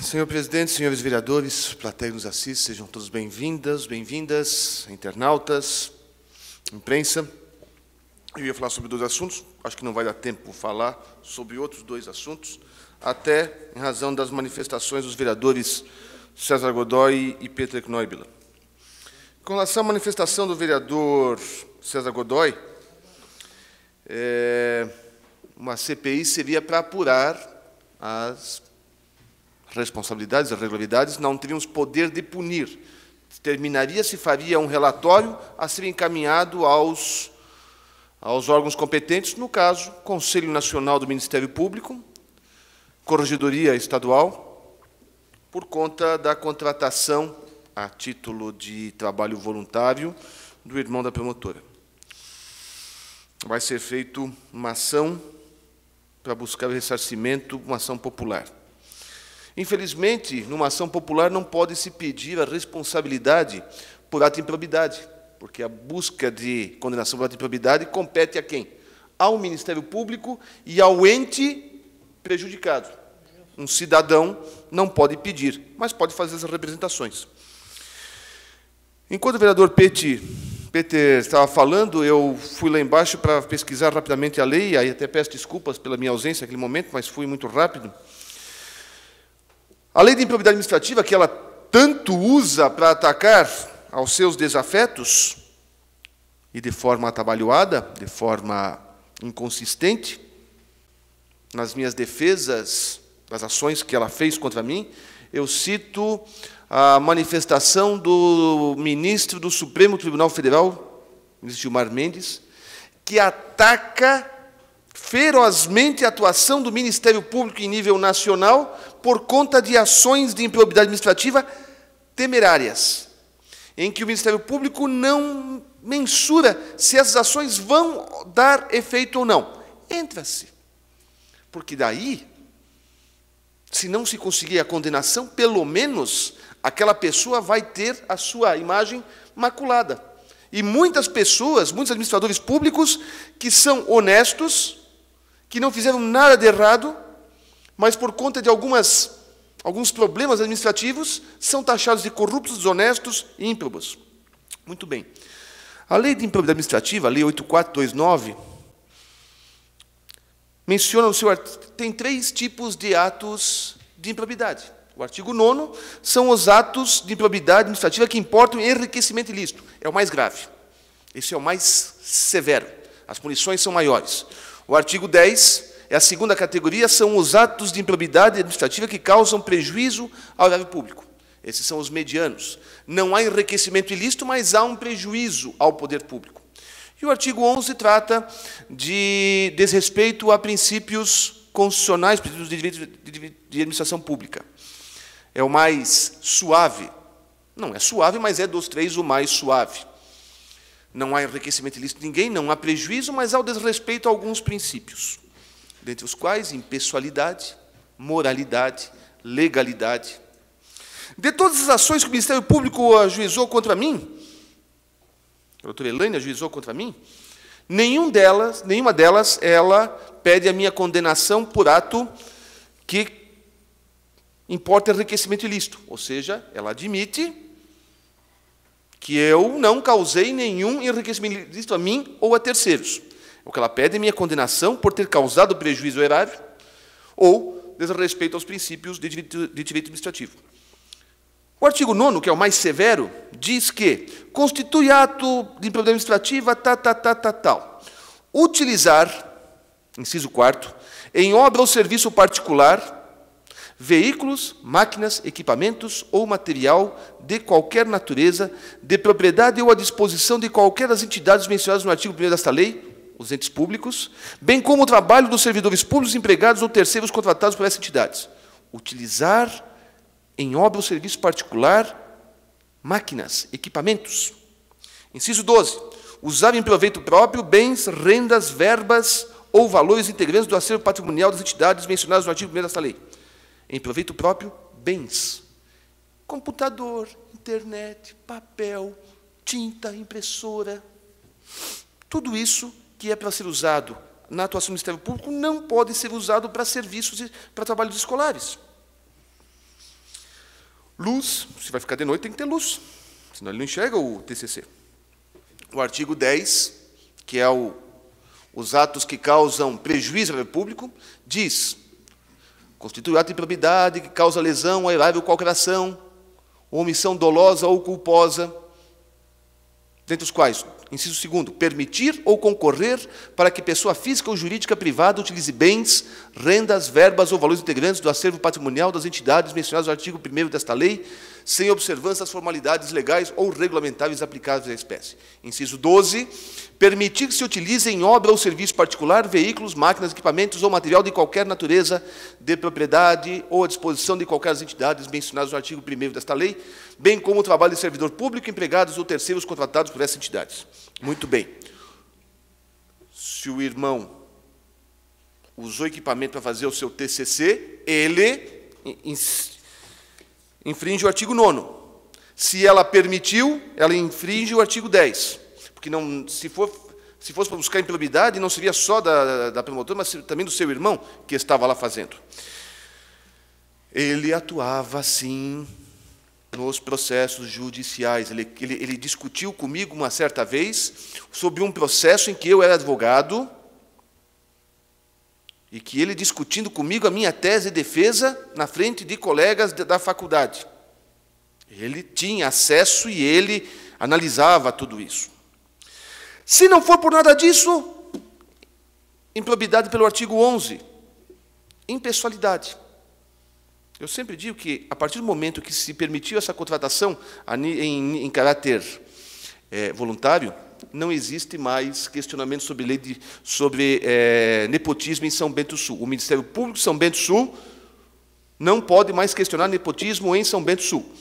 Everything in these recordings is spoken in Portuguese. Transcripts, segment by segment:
Senhor presidente, senhores vereadores, plateia que nos assiste, sejam todos bem-vindas, internautas, imprensa. Eu ia falar sobre dois assuntos, acho que não vai dar tempo de falar sobre outros dois assuntos, até em razão das manifestações dos vereadores César Godoy e Peter Knoibler. Com relação à manifestação do vereador César Godoy, uma CPI seria para apurar as responsabilidades, as irregularidades, não teríamos poder de punir. Se faria um relatório a ser encaminhado aos órgãos competentes, no caso, Conselho Nacional do Ministério Público, Corregedoria Estadual, por conta da contratação, a título de trabalho voluntário, do irmão da promotora. Vai ser feita uma ação para buscar o ressarcimento, uma ação popular. Infelizmente, numa ação popular não pode se pedir a responsabilidade por ato de improbidade, porque a busca de condenação por ato de improbidade compete a quem? Ao Ministério Público e ao ente prejudicado. Um cidadão não pode pedir, mas pode fazer as representações. Enquanto o vereador Peter estava falando, eu fui lá embaixo para pesquisar rapidamente a lei, aí até peço desculpas pela minha ausência naquele momento, mas fui muito rápido. A lei de improbidade administrativa, que ela tanto usa para atacar aos seus desafetos, e de forma atabalhoada, de forma inconsistente, nas minhas defesas das ações que ela fez contra mim, eu cito a manifestação do ministro do Supremo Tribunal Federal, ministro Gilmar Mendes, que ataca ferozmente a atuação do Ministério Público em nível nacional por conta de ações de improbidade administrativa temerárias, em que o Ministério Público não mensura se essas ações vão dar efeito ou não. Entra-se. Porque daí, se não se conseguir a condenação, pelo menos aquela pessoa vai ter a sua imagem maculada. E muitas pessoas, muitos administradores públicos que são honestos, que não fizeram nada de errado, mas por conta de alguns problemas administrativos, são taxados de corruptos, desonestos e ímprobos. Muito bem. A lei de improbidade administrativa, a lei 8429, menciona tem 3 tipos de atos de improbidade. O artigo 9º são os atos de improbidade administrativa que importam enriquecimento ilícito. É o mais grave. Esse é o mais severo. As punições são maiores. O artigo 10 é a segunda categoria, são os atos de improbidade administrativa que causam prejuízo ao erário público. Esses são os medianos. Não há enriquecimento ilícito, mas há um prejuízo ao poder público. E o artigo 11 trata de desrespeito a princípios constitucionais, princípios de administração pública. É o mais suave. Não é suave, mas é dos 3 o mais suave. Não há enriquecimento ilícito de ninguém, não há prejuízo, mas há o desrespeito a alguns princípios, dentre os quais impessoalidade, moralidade, legalidade. De todas as ações que o Ministério Público ajuizou contra mim, a doutora Elaine ajuizou contra mim, nenhuma delas, ela pede a minha condenação por ato que importa enriquecimento ilícito. Ou seja, ela admite que eu não causei nenhum enriquecimento ilícito a mim ou a terceiros. O que ela pede é minha condenação por ter causado prejuízo ao erário ou desrespeito aos princípios de direito administrativo. O artigo 9º, que é o mais severo, diz que constitui ato de improbidade administrativa, tal. Utilizar, inciso 4º, em obra ou serviço particular, veículos, máquinas, equipamentos ou material de qualquer natureza, de propriedade ou à disposição de qualquer das entidades mencionadas no artigo 1º desta lei, os entes públicos, bem como o trabalho dos servidores públicos, empregados ou terceiros contratados por essas entidades. Utilizar em obra ou serviço particular, máquinas, equipamentos. Inciso 12. Usar em proveito próprio bens, rendas, verbas ou valores integrantes do acervo patrimonial das entidades mencionadas no artigo 1º desta lei. Em proveito próprio, bens. Computador, internet, papel, tinta, impressora. Tudo isso que é para ser usado na atuação do Ministério Público não pode ser usado para serviços e para trabalhos escolares. Luz, se vai ficar de noite, tem que ter luz, senão ele não enxerga o TCC. O artigo 10, que é os atos que causam prejuízo ao público, diz: constitui ato de improbidade que causa lesão, erável qualquer ação, ou omissão dolosa ou culposa, dentre os quais, inciso 2º, permitir ou concorrer para que pessoa física ou jurídica privada utilize bens, rendas, verbas ou valores integrantes do acervo patrimonial das entidades mencionadas no artigo 1º desta lei, sem observância das formalidades legais ou regulamentares aplicáveis à espécie. Inciso 12, permitir que se utilize em obra ou serviço particular veículos, máquinas, equipamentos ou material de qualquer natureza de propriedade ou à disposição de qualquer das entidades mencionadas no artigo 1º desta lei, bem como o trabalho de servidor público, empregados ou terceiros contratados por essas entidades. Muito bem. Se o irmão usou equipamento para fazer o seu TCC, ele infringe o artigo 9º. Se ela permitiu, ela infringe o artigo 10. Porque não, se fosse para buscar improbidade, não seria só da promotora, mas também do seu irmão que estava lá fazendo. Ele atuava, sim, nos processos judiciais. Ele discutiu comigo uma certa vez sobre um processo em que eu era advogado e que ele discutindo comigo a minha tese de defesa na frente de colegas da faculdade. Ele tinha acesso e ele analisava tudo isso. Se não for por nada disso, improbidade pelo artigo 11, impessoalidade. Eu sempre digo que, a partir do momento que se permitiu essa contratação em caráter voluntário, não existe mais questionamento sobre lei sobre nepotismo em São Bento do Sul. O Ministério Público de São Bento do Sul não pode mais questionar nepotismo em São Bento do Sul,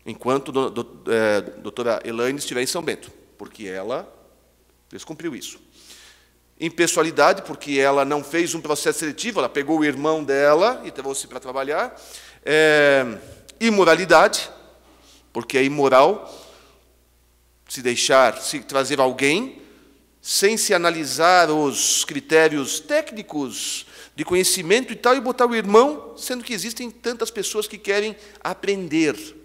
enquanto a doutora Elaine estiver em São Bento, porque ela descumpriu isso. Impessoalidade, porque ela não fez um processo seletivo, ela pegou o irmão dela e trouxe para trabalhar. Imoralidade, porque é imoral se trazer alguém sem se analisar os critérios técnicos de conhecimento e tal, e botar o irmão, sendo que existem tantas pessoas que querem aprender.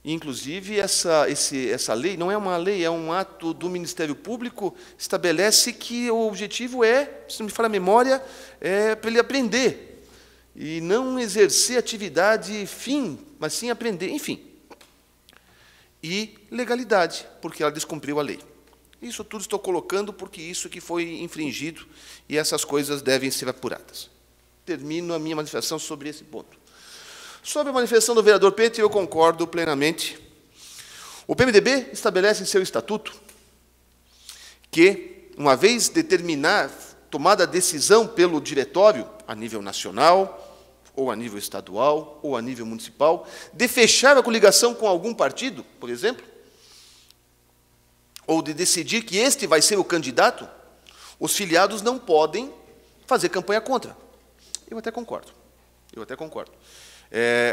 Inclusive, essa lei não é uma lei, é um ato do Ministério Público, estabelece que o objetivo é, se não me falha a memória, para ele aprender, e não exercer atividade fim, mas sim aprender, enfim. E legalidade, porque ela descumpriu a lei. Isso tudo estou colocando porque isso que foi infringido, e essas coisas devem ser apuradas. Termino a minha manifestação sobre esse ponto. Sobre a manifestação do vereador Petty, eu concordo plenamente. O PMDB estabelece em seu estatuto que, uma vez tomada a decisão pelo diretório, a nível nacional, ou a nível estadual, ou a nível municipal, de fechar a coligação com algum partido, por exemplo, ou de decidir que este vai ser o candidato, os filiados não podem fazer campanha contra. Eu até concordo.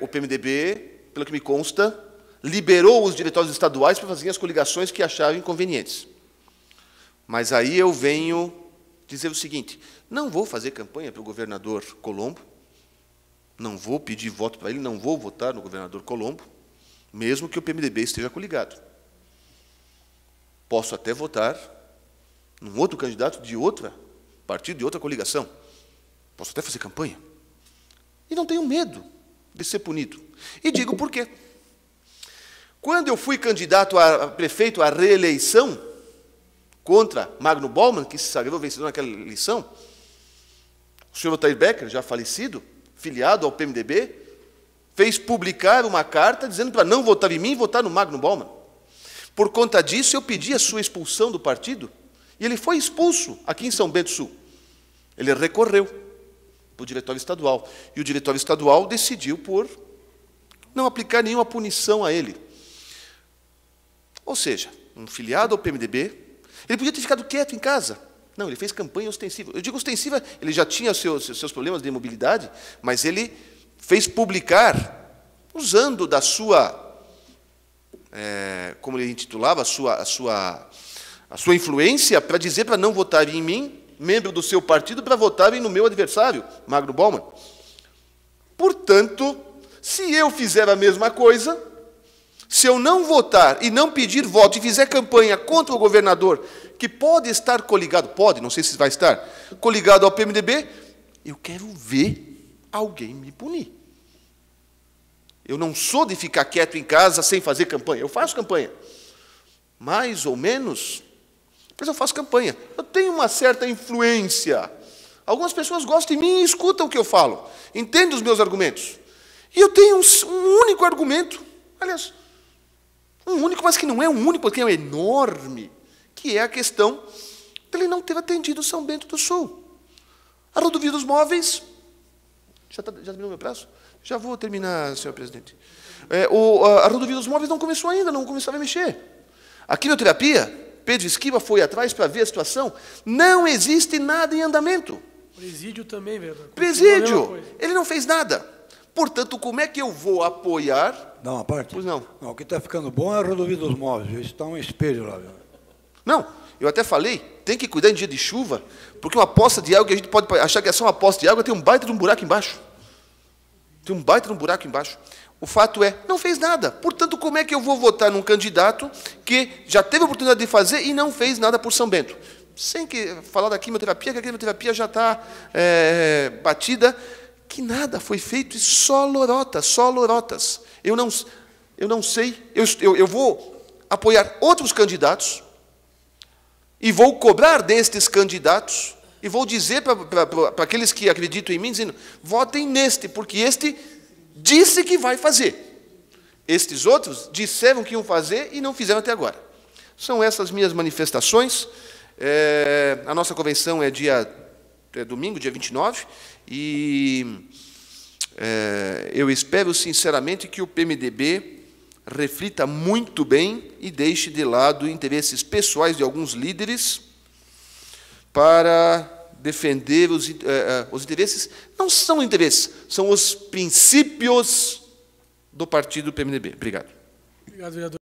O PMDB, pelo que me consta, liberou os diretórios estaduais para fazer as coligações que achavam convenientes. Mas aí eu venho dizer o seguinte: não vou fazer campanha para o governador Colombo, não vou pedir voto para ele, não vou votar no governador Colombo, mesmo que o PMDB esteja coligado. Posso até votar num outro candidato de outro partido, de outra coligação. Posso até fazer campanha. E não tenho medo de ser punido. E digo por quê. Quando eu fui candidato a prefeito à reeleição, contra Magno Bauman, que se sagrou vencedor naquela eleição, o senhor Otair Becker, já falecido, filiado ao PMDB, fez publicar uma carta dizendo para não votar em mim, votar no Magno Bauman. Por conta disso, eu pedi a sua expulsão do partido, e ele foi expulso aqui em São Bento do Sul. Ele recorreu para o diretório estadual, e o diretório estadual decidiu por não aplicar nenhuma punição a ele. Ou seja, um filiado ao PMDB, ele podia ter ficado quieto em casa. Não, ele fez campanha ostensiva. Eu digo ostensiva, ele já tinha seus problemas de mobilidade, mas ele fez publicar, usando da sua, como ele intitulava, a sua influência, para dizer para não votarem em mim, membro do seu partido, para votarem no meu adversário, Magno Bauman. Portanto, Se eu fizer a mesma coisa, se eu não votar e não pedir voto e fizer campanha contra o governador, que pode estar coligado, pode, não sei se vai estar, coligado ao PMDB, eu quero ver alguém me punir. Eu não sou de ficar quieto em casa sem fazer campanha. Eu faço campanha. Mais ou menos, mas eu faço campanha. Eu tenho uma certa influência. Algumas pessoas gostam de mim e escutam o que eu falo. Entendem os meus argumentos. E eu tenho um único argumento. Aliás, um único, mas que não é um único, porque é enorme, que é a questão de ele não ter atendido São Bento do Sul. A rodovia dos móveis... Já terminou meu prazo? Já vou terminar, senhor presidente. A rodovia dos móveis não começou ainda, não começava a mexer. A quimioterapia, Pedro Esquiva foi atrás para ver a situação. Não existe nada em andamento. Presídio também, verdade. Presídio, ele não fez nada. Portanto, como é que eu vou apoiar... Dá uma parte? Pois não. Não, o que está ficando bom é a rodovia dos móveis. Isso está um espelho lá. Viu? Não, eu até falei, tem que cuidar em dia de chuva, porque uma poça de água, que a gente pode achar que é só uma poça de água, tem um baita de um buraco embaixo. Tem um baita de um buraco embaixo. O fato é, não fez nada. Portanto, como é que eu vou votar num candidato que já teve a oportunidade de fazer e não fez nada por São Bento? Sem que falar da quimioterapia, que a quimioterapia já está batida, que nada foi feito, e só lorotas, só lorotas. Eu não sei, eu vou apoiar outros candidatos e vou cobrar destes candidatos e vou dizer para aqueles que acreditam em mim, dizendo, votem neste, porque este disse que vai fazer. Estes outros disseram que iam fazer e não fizeram até agora. São essas minhas manifestações. A nossa convenção é domingo, dia 29, e eu espero sinceramente que o PMDB reflita muito bem e deixe de lado interesses pessoais de alguns líderes para defender os interesses, não são interesses, são os princípios do partido PMDB. Obrigado. Obrigado, vereador.